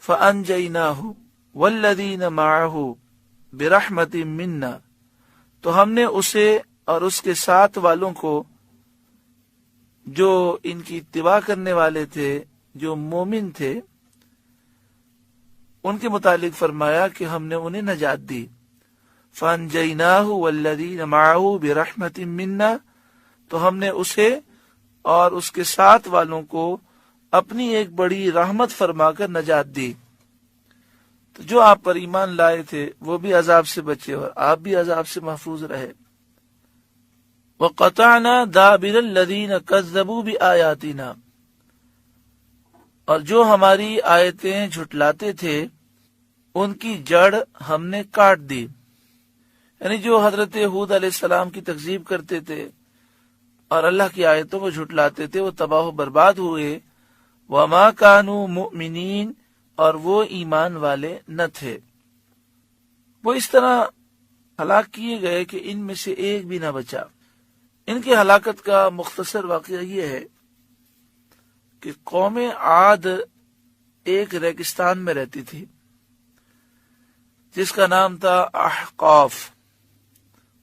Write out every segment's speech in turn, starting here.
فَأَنْجَيْنَاهُ وَالَّذِينَ مَعَهُ بِرَحْمَةٍ مِنَّا، تو ہم نے اسے اور اس کے ساتھ والوں کو جو ان کی اتباع کرنے والے تھے، جو مومن تھے، ان کے متعلق فرمایا کہ ہم نے انہیں نجات دی۔ فَأَنْجَيْنَاهُ وَالَّذِينَ مَعَهُ بِرَحْمَةٍ مِنَّا، تو ہم نے اسے اور اس کے ساتھ والوں کو اپنی ایک بڑی رحمت فرما کر نجات دی۔ تو جو آپ پر ایمان لائے تھے وہ بھی عذاب سے بچے اور آپ بھی عذاب سے محفوظ رہے۔ وَقَطَعْنَا دَابِرَ الَّذِينَ كَذَّبُوا بِآيَاتِنَا، اور جو ہماری آیتیں جھٹلاتے تھے ان کی جڑ ہم نے کاٹ دی، یعنی جو حضرت ہود علیہ السلام کی تکذیب کرتے تھے اور اللہ کی آیتوں کو جھٹلاتے تھے وہ تباہ و برباد ہوئے۔ وَمَا كَانُوا مُؤْمِنِينَ، اور وہ ایمان والے نہ تھے۔ وہ اس طرح ہلاک کیے گئے کہ ان میں سے ایک بھی نہ بچا۔ ان کی ہلاکت کا مختصر واقعہ یہ ہے کہ قوم عاد ایک ریگستان میں رہتی تھی جس کا نام تھا احقاف۔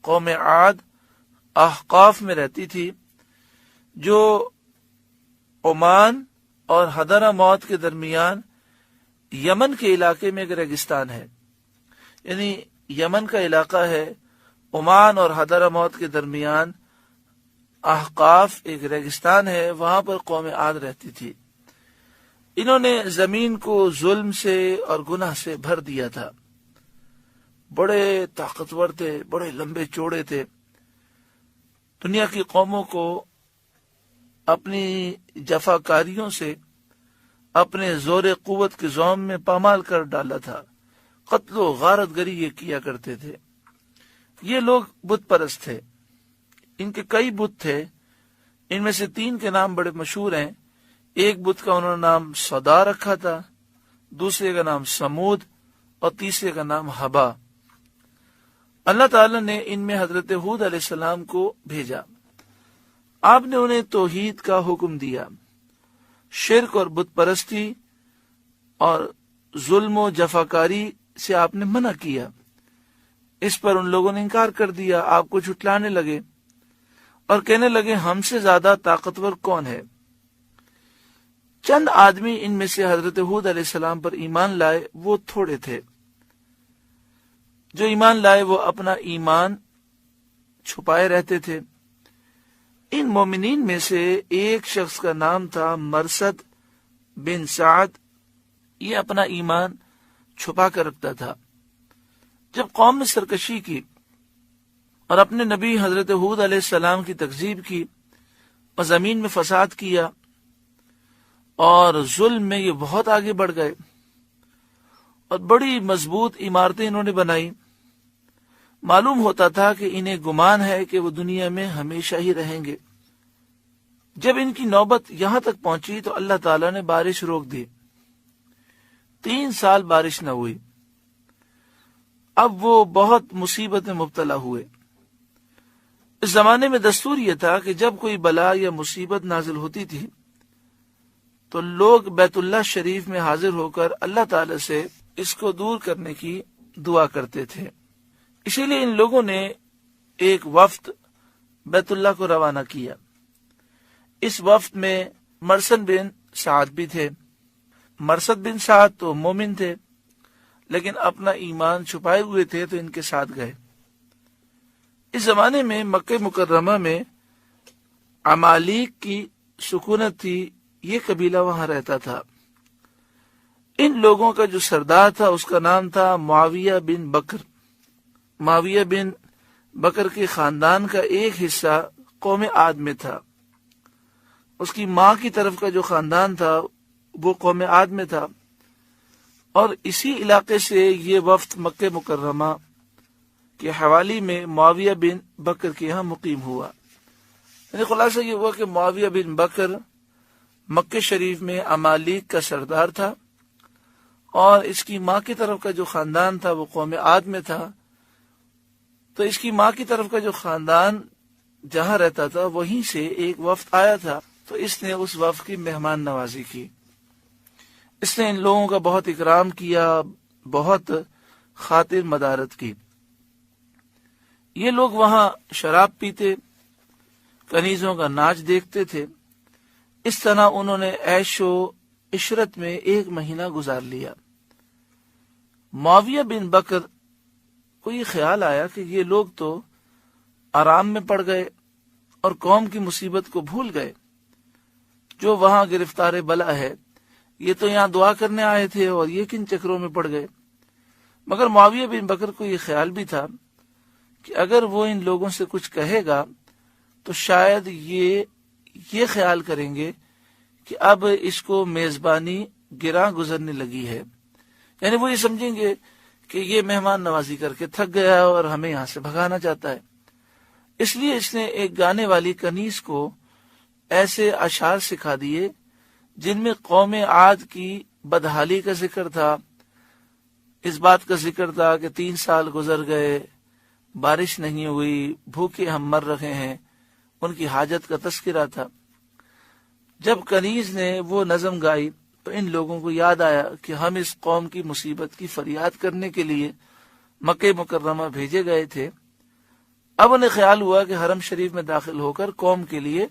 قوم عاد احقاف میں رہتی تھی جو عمان اور حضرموت کے درمیان یمن کے علاقے میں ایک ریگستان ہے، یعنی یمن کا علاقہ ہے، عمان اور حضرموت کے درمیان احقاف ایک ریگستان ہے، وہاں پر قوم عاد رہتی تھی۔ انہوں نے زمین کو ظلم سے اور گناہ سے بھر دیا تھا، بڑے طاقتور تھے، بڑے لمبے چوڑے تھے، دنیا کی قوموں کو اپنی جفاکاریوں سے اپنے زور قوت کے زوم میں پامال کر ڈالا تھا، قتل و غارت گری یہ کیا کرتے تھے۔ یہ لوگ بت پرست تھے، ان کے کئی بت تھے، ان میں سے 3 کے نام بڑے مشہور ہیں۔ ایک بت کا انہوں نے نام صدا رکھا تھا، دوسرے کا نام سمود اور تیسرے کا نام حبا۔ اللہ تعالی نے ان میں حضرت ہود علیہ السلام کو بھیجا، آپ نے انہیں توحید کا حکم دیا، شرک اور بت پرستی اور ظلم و جفاکاری سے آپ نے منع کیا۔ اس پر ان لوگوں نے انکار کر دیا، آپ کو جھٹلانے لگے اور کہنے لگے ہم سے زیادہ طاقتور کون ہے۔ چند آدمی ان میں سے حضرت ہود علیہ السلام پر ایمان لائے، وہ تھوڑے تھے۔ جو ایمان لائے وہ اپنا ایمان چھپائے رہتے تھے۔ ان مومنین میں سے ایک شخص کا نام تھا مرثد بن سعد، یہ اپنا ایمان چھپا کر رکھتا تھا۔ جب قوم نے سرکشی کی اور اپنے نبی حضرت ہود علیہ السلام کی تکذیب کی اور زمین میں فساد کیا اور ظلم میں یہ بہت آگے بڑھ گئے اور بڑی مضبوط عمارتیں انہوں نے بنائی، معلوم ہوتا تھا کہ انہیں گمان ہے کہ وہ دنیا میں ہمیشہ ہی رہیں گے۔ جب ان کی نوبت یہاں تک پہنچی تو اللہ تعالیٰ نے بارش روک دی، 3 سال بارش نہ ہوئی۔ اب وہ بہت مصیبت میں مبتلا ہوئے۔ اس زمانے میں دستور یہ تھا کہ جب کوئی بلا یا مصیبت نازل ہوتی تھی تو لوگ بیت اللہ شریف میں حاضر ہو کر اللہ تعالی سے اس کو دور کرنے کی دعا کرتے تھے۔ اسی لیے ان لوگوں نے ایک وفد بیت اللہ کو روانہ کیا۔ اس وفد میں مرثد بن سعد بھی تھے۔ مرثد بن سعد تو مومن تھے لیکن اپنا ایمان چھپائے ہوئے تھے تو ان کے ساتھ گئے۔ اس زمانے میں مکہ مکرمہ میں عمالیق کی سکونت تھی، یہ قبیلہ وہاں رہتا تھا۔ ان لوگوں کا جو سردار تھا اس کا نام تھا معاویہ بن بکر۔ معاویہ بن بکر کے خاندان کا ایک حصہ قوم عاد میں تھا، اس کی ماں کی طرف کا جو خاندان تھا وہ قوم عاد میں تھا، اور اسی علاقے سے یہ وفد مکہ مکرمہ کے حوالی میں معاویہ بن بکر کے یہاں مقیم ہوا۔ یعنی خلاصہ یہ ہوا کہ معاویہ بن بکر مکہ شریف میں عمالیق کا سردار تھا، اور اس کی ماں کی طرف کا جو خاندان تھا وہ قوم عاد میں تھا۔ تو اس کی ماں کی طرف کا جو خاندان جہاں رہتا تھا وہیں سے ایک وفد آیا تھا، تو اس نے اس وفد کی مہمان نوازی کی۔ اس نے ان لوگوں کا بہت اکرام کیا، بہت خاطر مدارت کی۔ یہ لوگ وہاں شراب پیتے، کنیزوں کا ناچ دیکھتے تھے۔ اس طرح انہوں نے عیش و عشرت میں 1 مہینہ گزار لیا۔ معاویہ بن بکر کو یہ خیال آیا کہ یہ لوگ تو آرام میں پڑ گئے اور قوم کی مصیبت کو بھول گئے۔ جو وہاں گرفتار بلا ہے، یہ تو یہاں دعا کرنے آئے تھے اور یہ کن چکروں میں پڑ گئے۔ مگر معاویہ بن بکر کو یہ خیال بھی تھا کہ اگر وہ ان لوگوں سے کچھ کہے گا تو شاید یہ خیال کریں گے کہ اب اس کو میزبانی گراں گزرنے لگی ہے، یعنی وہ یہ سمجھیں گے کہ یہ مہمان نوازی کر کے تھک گیا اور ہمیں یہاں سے بھگانا چاہتا ہے۔ اس لیے اس نے ایک گانے والی کنیز کو ایسے اشعار سکھا دیے جن میں قوم عاد کی بدحالی کا ذکر تھا، اس بات کا ذکر تھا کہ 3 سال گزر گئے، بارش نہیں ہوئی، بھوکے ہم مر رہے ہیں، ان کی حاجت کا تذکرہ تھا۔ جب کنیز نے وہ نظم گائی تو ان لوگوں کو یاد آیا کہ ہم اس قوم کی مصیبت کی فریاد کرنے کے لیے مکہ مکرمہ بھیجے گئے تھے۔ اب انہیں خیال ہوا کہ حرم شریف میں داخل ہو کر قوم کے لیے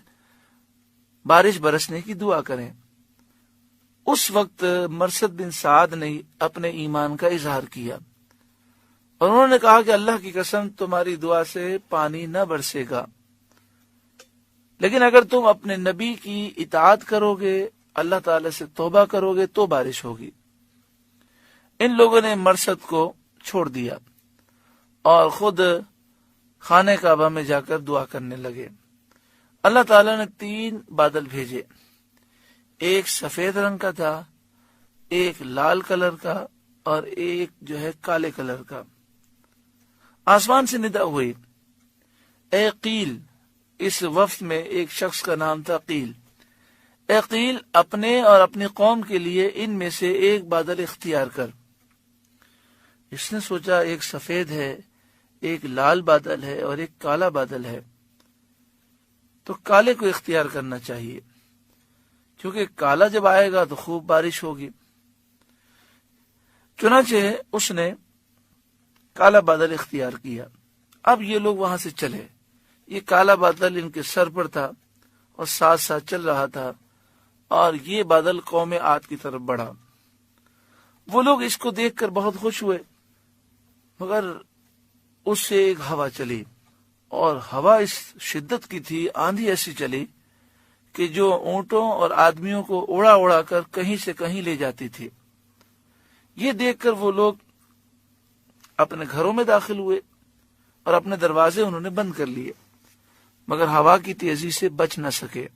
بارش برسنے کی دعا کریں۔ اس وقت مرثد بن سعد نے اپنے ایمان کا اظہار کیا اور انہوں نے کہا کہ اللہ کی قسم تمہاری دعا سے پانی نہ برسے گا، لیکن اگر تم اپنے نبی کی اطاعت کرو گے، اللہ تعالی سے توبہ کرو گے تو بارش ہوگی۔ ان لوگوں نے مرثد کو چھوڑ دیا اور خود خانہ کعبہ میں جا کر دعا کرنے لگے۔ اللہ تعالیٰ نے 3 بادل بھیجے، ایک سفید رنگ کا تھا، ایک لال کلر کا اور ایک کالے کلر کا۔ آسمان سے ندا ہوئی، اے قیل، اس وفد میں ایک شخص کا نام تھا قیل، اے قیل اپنے اور اپنی قوم کے لیے ان میں سے ایک بادل اختیار کر۔ اس نے سوچا ایک سفید ہے، ایک لال بادل ہے اور ایک کالا بادل ہے، تو کالے کو اختیار کرنا چاہیے، کیونکہ کالا جب آئے گا تو خوب بارش ہوگی۔ چنانچہ اس نے کالا بادل اختیار کیا۔ اب یہ لوگ وہاں سے چلے، یہ کالا بادل ان کے سر پر تھا اور ساتھ ساتھ چل رہا تھا، اور یہ بادل قوم عاد کی طرف بڑھا۔ وہ لوگ اس کو دیکھ کر بہت خوش ہوئے، مگر اس سے ایک ہوا چلی، اور ہوا اس شدت کی تھی، آندھی ایسی چلی کہ جو اونٹوں اور آدمیوں کو اڑا اڑا کر کہیں سے کہیں لے جاتی تھی۔ یہ دیکھ کر وہ لوگ اپنے گھروں میں داخل ہوئے اور اپنے دروازے انہوں نے بند کر لیے، مگر ہوا کی تیزی سے بچ نہ سکے۔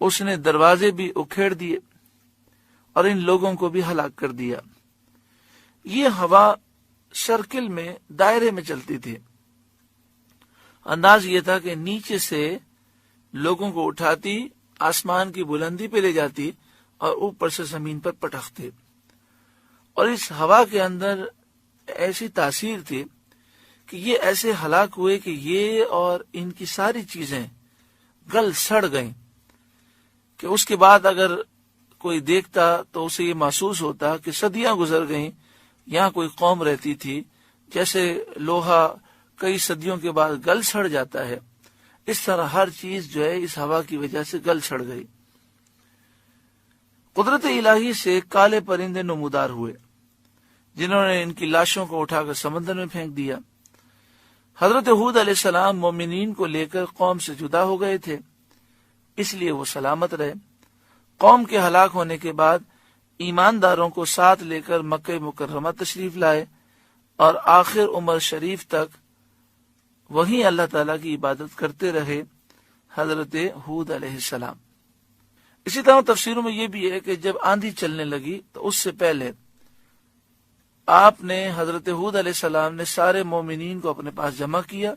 اس نے دروازے بھی اکھیڑ دیے اور ان لوگوں کو بھی ہلاک کر دیا۔ یہ ہوا سرکل میں، دائرے میں چلتی تھی۔ انداز یہ تھا کہ نیچے سے لوگوں کو اٹھاتی، آسمان کی بلندی پہ لے جاتی اور اوپر سے زمین پر پٹکتے، اور اس ہوا کے اندر ایسی تاثیر تھی کہ یہ ایسے ہلاک ہوئے کہ یہ اور ان کی ساری چیزیں گل سڑ گئیں، کہ اس کے بعد اگر کوئی دیکھتا تو اسے یہ محسوس ہوتا کہ صدیاں گزر گئیں، یہاں کوئی قوم رہتی تھی۔ جیسے لوہا کئی صدیوں کے بعد گل سڑ جاتا ہے، اس طرح ہر چیز اس ہوا کی وجہ سے گل سڑ گئی۔ قدرت الہی سے کالے پرندے نمودار ہوئے، جنہوں نے ان کی لاشوں کو اٹھا کر سمندر میں پھینک دیا۔ حضرت ہود علیہ السلام مومنین کو لے کر قوم سے جدا ہو گئے تھے، اس لیے وہ سلامت رہے۔ قوم کے ہلاک ہونے کے بعد ایمانداروں کو ساتھ لے کر مکہ مکرمہ تشریف لائے اور آخر عمر شریف تک وہیں اللہ تعالیٰ کی عبادت کرتے رہے حضرت ہود علیہ السلام۔ اسی طرح تفسیروں میں یہ بھی ہے کہ جب آندھی چلنے لگی تو اس سے پہلے آپ نے حضرت ہود علیہ السلام نے سارے مومنین کو اپنے پاس جمع کیا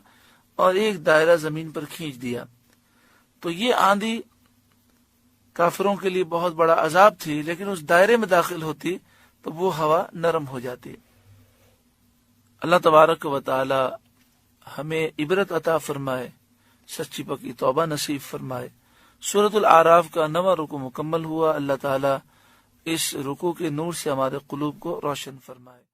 اور ایک دائرہ زمین پر کھینچ دیا۔ تو یہ آندھی کافروں کے لیے بہت بڑا عذاب تھی، لیکن اس دائرے میں داخل ہوتی تو وہ ہوا نرم ہو جاتی۔ اللہ تبارک و تعالی ہمیں عبرت عطا فرمائے، سچی پکی توبہ نصیب فرمائے۔ سورۃ الاعراف کا 9واں رکوع مکمل ہوا۔ اللہ تعالی اس رکوع کے نور سے ہمارے قلوب کو روشن فرمائے۔